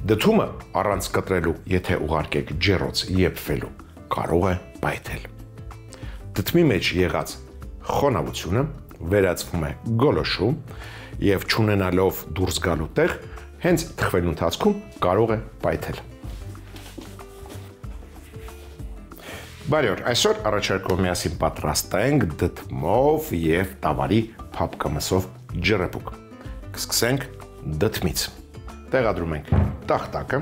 Դդումը առանց կտրելու, եթե ուղարկեք ջեռոց եփվելու, կարող է պայթել։ Դդմի մեջ եղած խոնավությունը վերածվում է գոլոշու եւ չունենալով դուրս գալու տեղ, հենց թխվելու ընթացքում կարող է պայթել։ Բարի օր, այսօր առաջարկում միասին պատրաստենք դդմով եւ տավարի փափկամսով ջրեպուկ։ Կսկսենք դդմից։ Տեղադրում ենք տախտակը։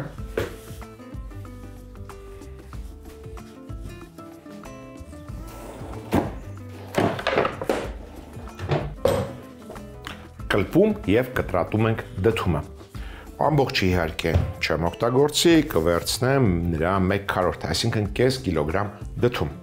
Կլպում եւ կտրատում ենք դդումը։ Ամբողջը իհարկե չեմ օգտագործի, կվերցնեմ նրա 1/4, այսինքն կես կիլոգրամ դդում։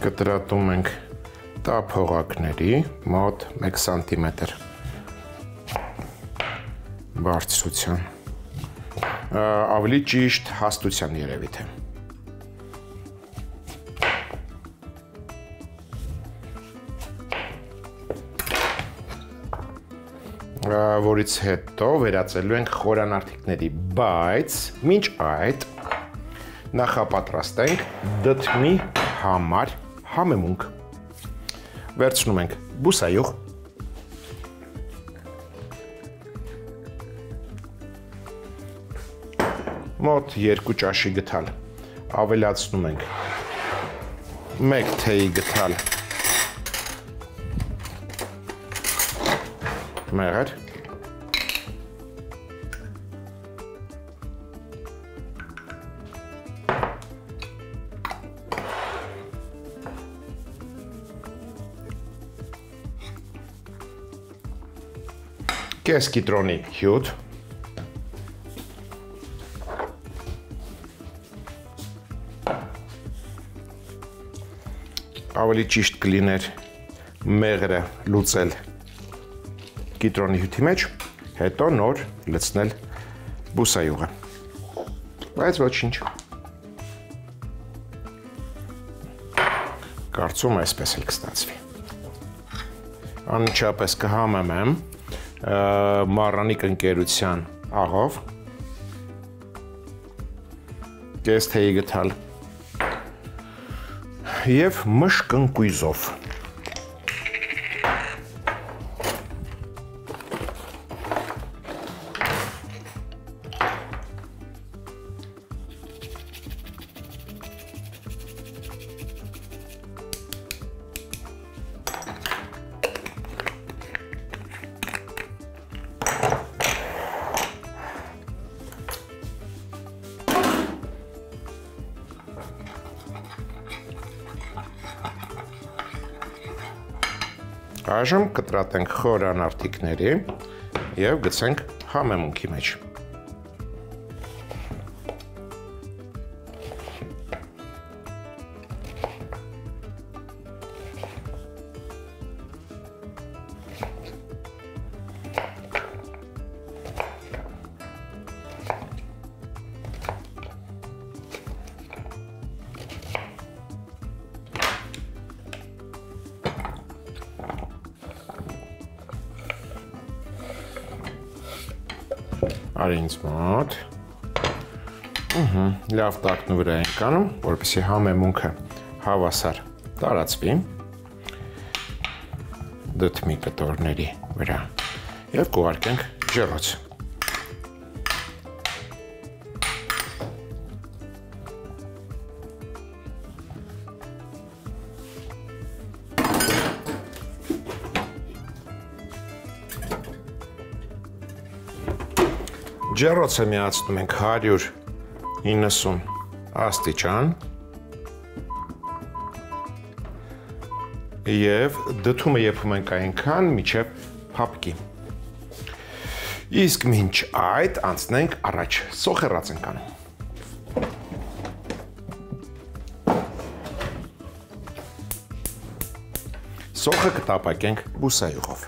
Կտրատում ենք տափողակների մոտ 1 սանտիմետր բարձրության, ավելի ճիշտ հաստության երևի թե։ Որից հետո վերածելու ենք խորանարդիկների, բայց մինչ այդ նախապատրաստենք դդմի համար համեմունք։ Վերցնում ենք բուսայուղ, մոտ 2 ճաշի գթալ, ավելացնում ենք 1 թեյի գթալ մեղր, կես կիտրոնի հյութ, ավելի ճիշտ կլիներ մեղրը լուծել կիտրոնի հյութի մեջ, հետո նոր լցնել բուսայուղը, բայց ոչինչ, կարծում այսպես էլ կստացվի, անմիջապես կհամեմեմ մառանիկ ընկերության աղով, կես թեյի գթալ և մշկընկույզով։ Այժմ կտրատենք խորանարդիկների և գցենք համեմունքի մեջ։ Արի ինձ մոտ, լավ տակնու վրա ենք անում, որպեսզի համեմունքը հավասար տարածվի դդմի կտորների վրա և կուղարկենք ջեռոց։ Ջեռոցը միացնում ենք 190 աստիճան եւ դդումը եփում ենք այնքան, մինչեւ փափկի։ Իսկ մինչ այդ անցնենք առաջ, սոխեռած ենք անում։ Սոխը կտապակենք բուսայուղով։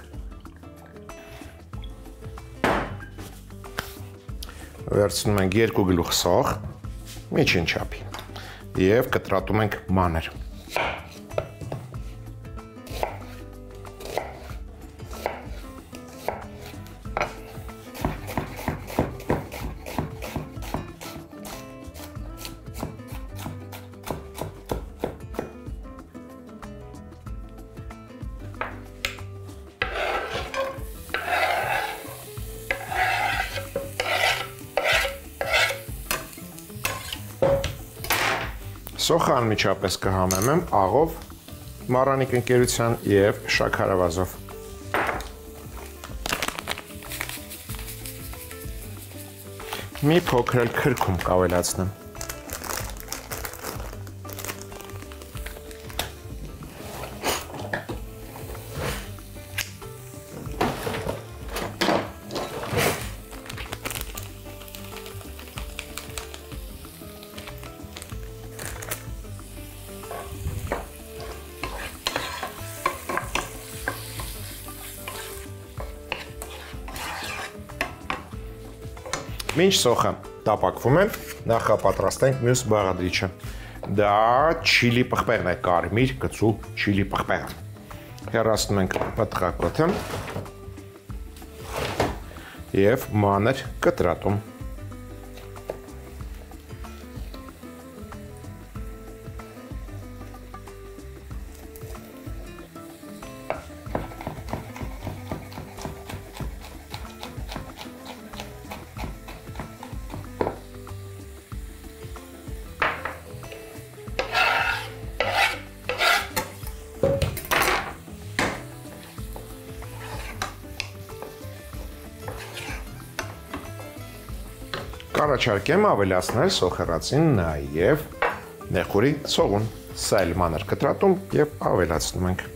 Վերցնում ենք 2 գլուխ սոխ, միջին չափի, եւ կտրատում ենք մանր։ Սոխը անմիջապես կհամեմեմ աղով, մառանիկ ընկերության եւ շաքարավազով։ Մի փոքր քրքում կավելացնեմ։ Մինչ սոխը տապակվում է, նախապատրաստենք մյուս բաղադրիչը։ Դա չիլի պղպեղն է, կարմիր կծու չիլի պղպեղը։ Հեռացնում ենք պտղակոթը եւ մանր կտրատում։ Առաջարկեմ ավելացնել սոխեռածին նաև նեխուրի ցողուն, սա էլ մանր կտրատում եւ ավելացնում ենք։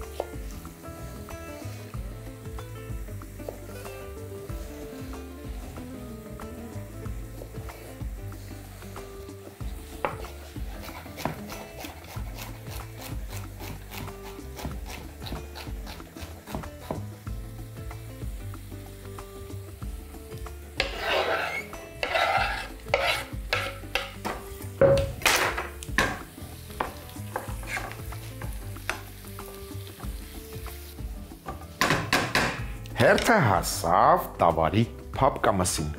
Հերթը հասավ տավարի փափկամասին։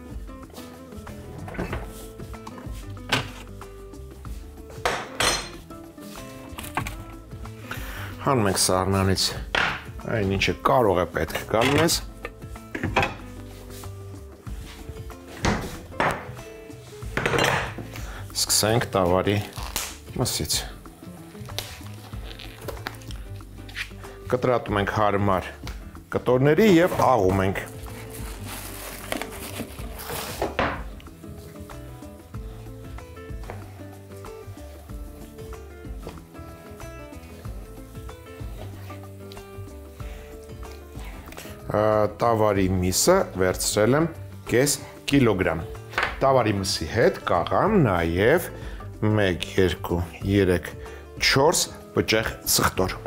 Հանում ենք սառնանից այն ինչը կարող է պետք գալու ես։ Սկսենք տավարի մսից։ Կտրատում ենք հարմար կտորների եւ աղում ենք։ Տավարի միսը վերցրել եմ կես կիլոգրամ։ Տավարի մսի հետ կաղամ նաեւ 1, 2, 3, 4 բճեղ սխտոր։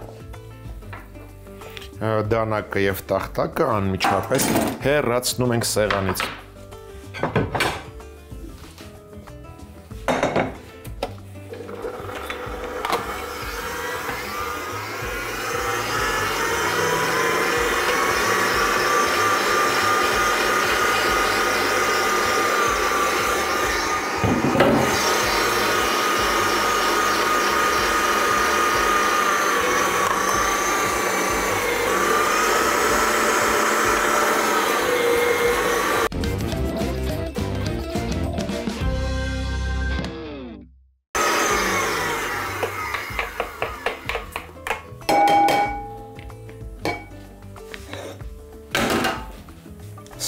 Դանակը եւ տախտակը անմիջապես հեռացնում ենք սեղանից։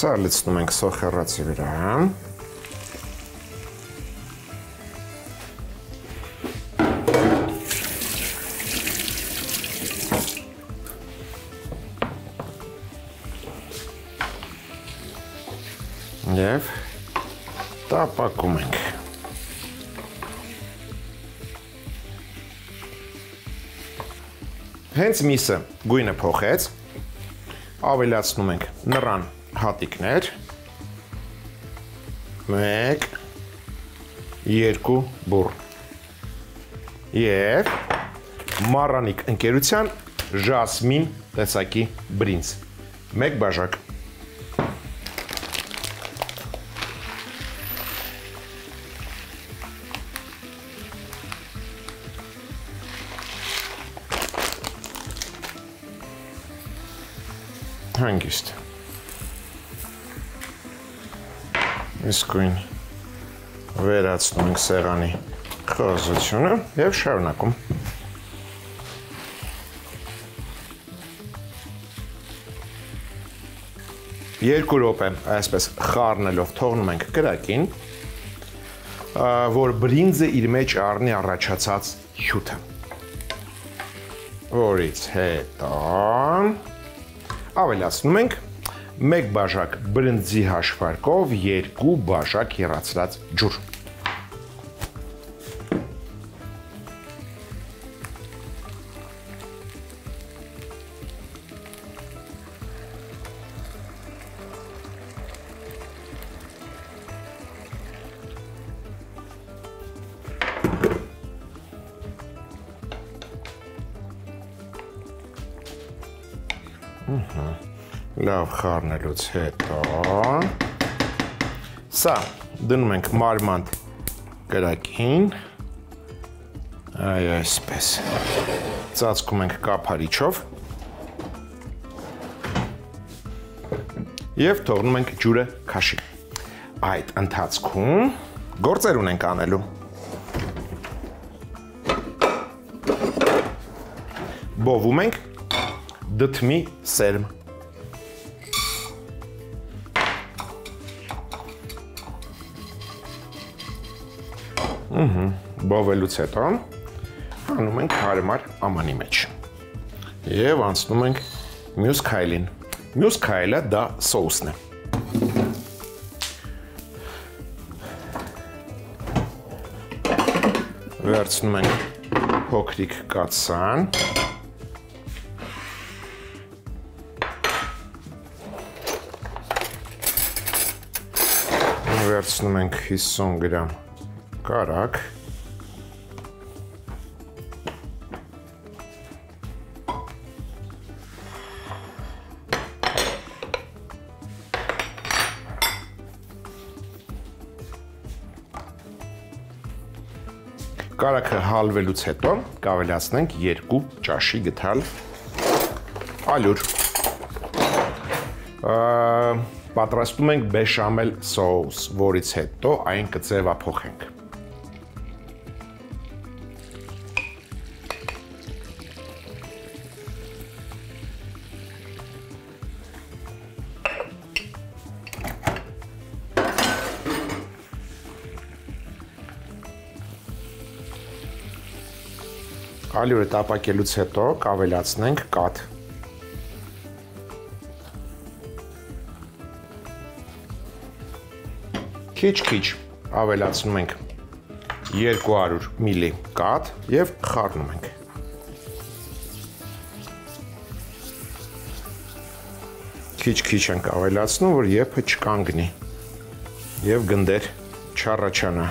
Սա լցնում ենք սոխեռածի վրա։ Եվ տապակում ենք։ Հենց միսը գույնը փոխեց, ավելացնում ենք նռան հատիկներ, 1, 2 բուռ և Մառանիկ ընկերության ժասմին տեսակի բրինձ, 1 բաժակ։ Հանգիստ։ Իսկույն վերացնում ենք սեղանի խոզությունը և շարունակում։ Երկու րոպե այսպես խառնելով թողնում ենք կրակին, որ բրինձը իր մեջ առնի առաջացած հյութը։ Որից հետո ավելացնում ենք 1 բաժակ բրինձի հաշվարկով 2 բաժակ եռացրած ջուր։ Լավ խառնելուց հետո սա դնում ենք մարմանդ կրակին, այսպես ծածկում ենք կափարիչով և թողնում ենք ջուրը քաշի։ Այդ ընթացքում գործեր ունենք անելու։ Բովում ենք դդմի սերմ։ Բովելուց հետո հանում ենք հարմար ամանի մեջ և անցնում ենք մյուս քայլին։ Մյուս քայլը դա սոուսն է։ Վերցնում ենք փոքրիկ կաթսան, վերցնում ենք 50 գրամ կարակ, կարակը հալվելուց հետո կավելացնենք 2 ճաշի գթալ ալյուր։ Պատրաստում ենք բեշամել սոուս, որից հետո այն կձևափոխենք։ Ալյուրը տապակելուց հետո կավելացնենք կաթ։ Քիչ-քիչ ավելացնում ենք 200 մլ կաթ և խառնում ենք։ Քիչ-քիչ ենք ավելացնում, որ եփը չկանգնի և գնդեր չառաջանա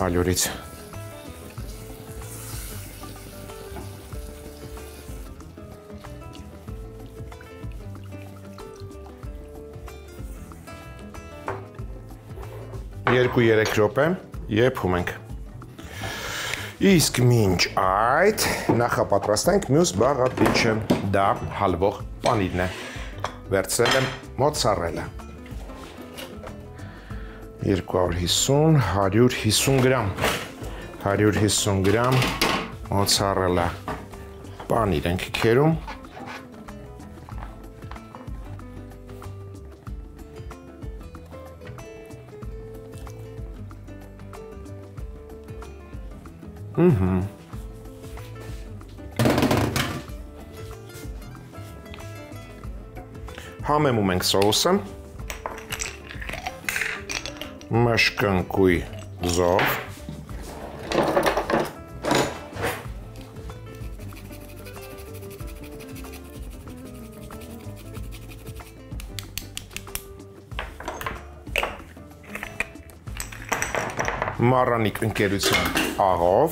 ալյուրից։ Երկու-երեք րոպե եփում ենք։ Իսկ մինչ այդ նախապատրաստենք մյուս բաղադրիչը, դա հալվող պանիրն է։ Վերցրել եմ մոցարելա։ 250, 150 գրամ։ 150 գրամ մոցարելա պանիր ենք քերում։ Համեմում ենք սոուսը մշկնկույզով Մարանիկ ընկերության աղով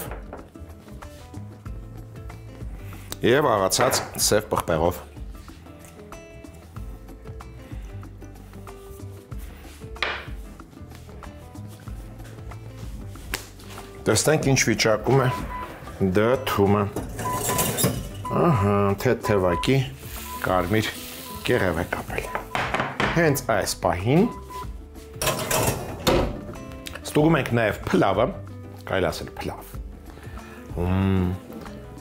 և աղացած սև պղպեղով։ Տեսնենք ինչ վիճակում է դդումը։ Թեթևակի կարմիր կեղև է կապել։ Հենց այս պահին ստուգում ենք նաև փլավը, կարելի ասել փլավ։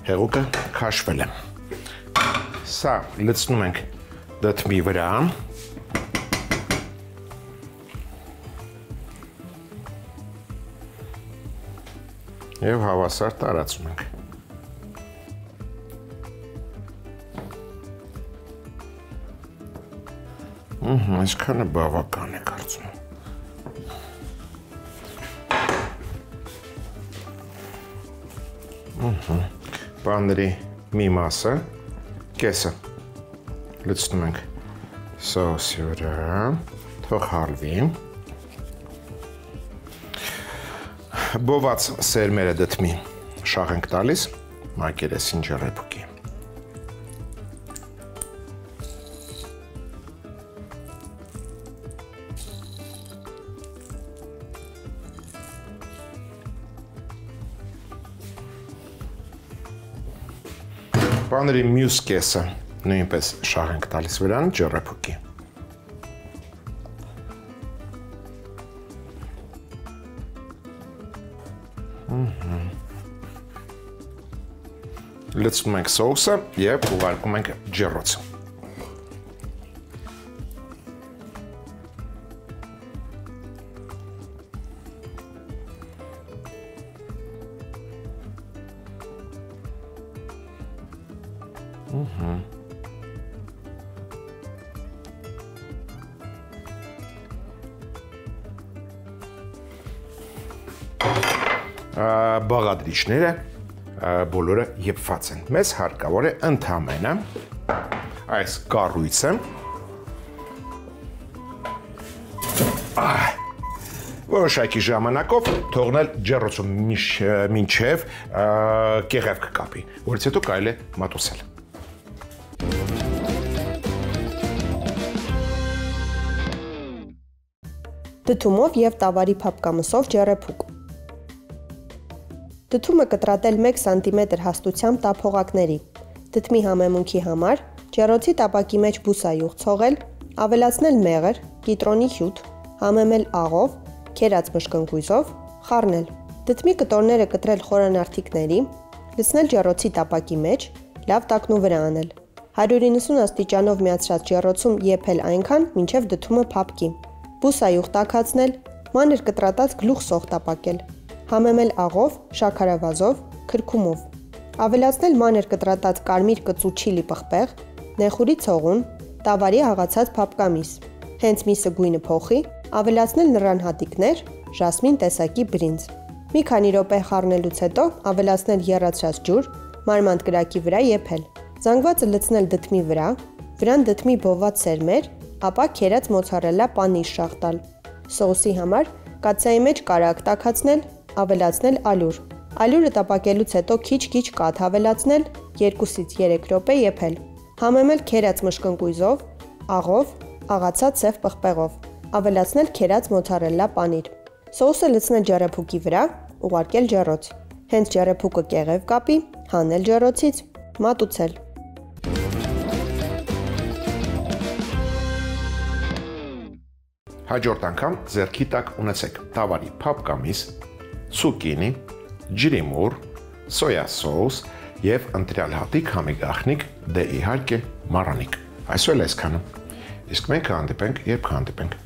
Հեղուկը քաշվել է։ Սա լցնում ենք դդմի վրա։ Եվ հավասար տարածում ենք։ Այսքանը բավական է կարծում եմ։ Պանրի մի մասը, կեսը լցնում ենք սոսի վրա, թող հալվի։ Բոված սերմերը դդմի շաղ ենք տալիս մակերեսին ջեռեփուկի։ Պանրի մյուս կեսը նույնպես շաղ ենք տալիս վրան ջեռեփուկի։ Լցնում ենք սոուսը և ուղարկում ենք ջեռոց։ Բաղադրիչները բոլորը եփված են։ Մեզ հարկավոր է ընդամենը այս կառույցը որոշակի ժամանակով թողնել ջեռոցում մինչև կեղև կկապի, որից հետո կարելի է մատուցել։ Դդումով և տավարի փափկամսով ջեռեփուկ։ Դդումը կտրատել 1 սմ հաստությամբ տափողակների։ Դդմի համեմունքի համար ջեռոցի տապակի մեջ բուսայուղ ցողել, ավելացնել մեղր, կիտրոնի հյութ, համեմել աղով, քերած մշկնկույզով, խառնել։ Դդմի կտորները կտրել խորանարդիկների, լցնել ջեռոցի տապակի մեջ, լավ տակնու վրա անել։ 190 աստիճանով միացրած ջեռոցում եփել այնքան, մինչև դդումը փափկի։ Բուսայուղ տաքացնել, մանր կտրատած գլուխ սող տապակել։ Համեմել աղով, շաքարավազով, քրքումով։ Ավելացնել մանր կտրատած կարմիր կծու չիլի պղպեղ, նեխուրի ցողուն, տավարի աղացած փափկամիս։ Հենց միսը գույնը փոխի, ավելացնել նռան հատիկներ, ժասմին տեսակի բրինձ։ Մի քանի րոպե խառնելուց հետո ավելացնել եռացրած ջուր, մարմանդ կրակի վրա եփել։ Զանգվածը լցնել դդմի վրա, վրան դդմի բոված սերմեր, ապա քերած մոցարելա պանիր շաղ տալ։ Սոուսի համար կացայի մեջ կարագ տաքացնել, ավելացնել ալյուր։ Ալյուրը տապակելուց հետո քիչ-քիչ կաթ ավելացնել, 2-ից 3 րոպե եփել։ Համեմել քերած մշկնկույզով, աղով, աղացած սև պղպեղով։ Ավելացնել քերած մոցարելա պանիր։ Սոուսը լցնել ջեռեփուկի վրա, ուղարկել ջեռոց։ Հենց ջեռեփուկը կեղև կապի, հանել ջեռոցից, մատուցել։ Հաջորդ անգամ ձեռքի տակ ունեցեք տավարի փափկամիս, ցուկինի, ջրիմուր, սոյա սոուս և ընտրյալ հատիկ համի գաղտնիք, դե իհարկե մառանիկ։ Այսօր այսքանը։ Իսկ մենք կհանդիպենք, երբ կհանդիպենք։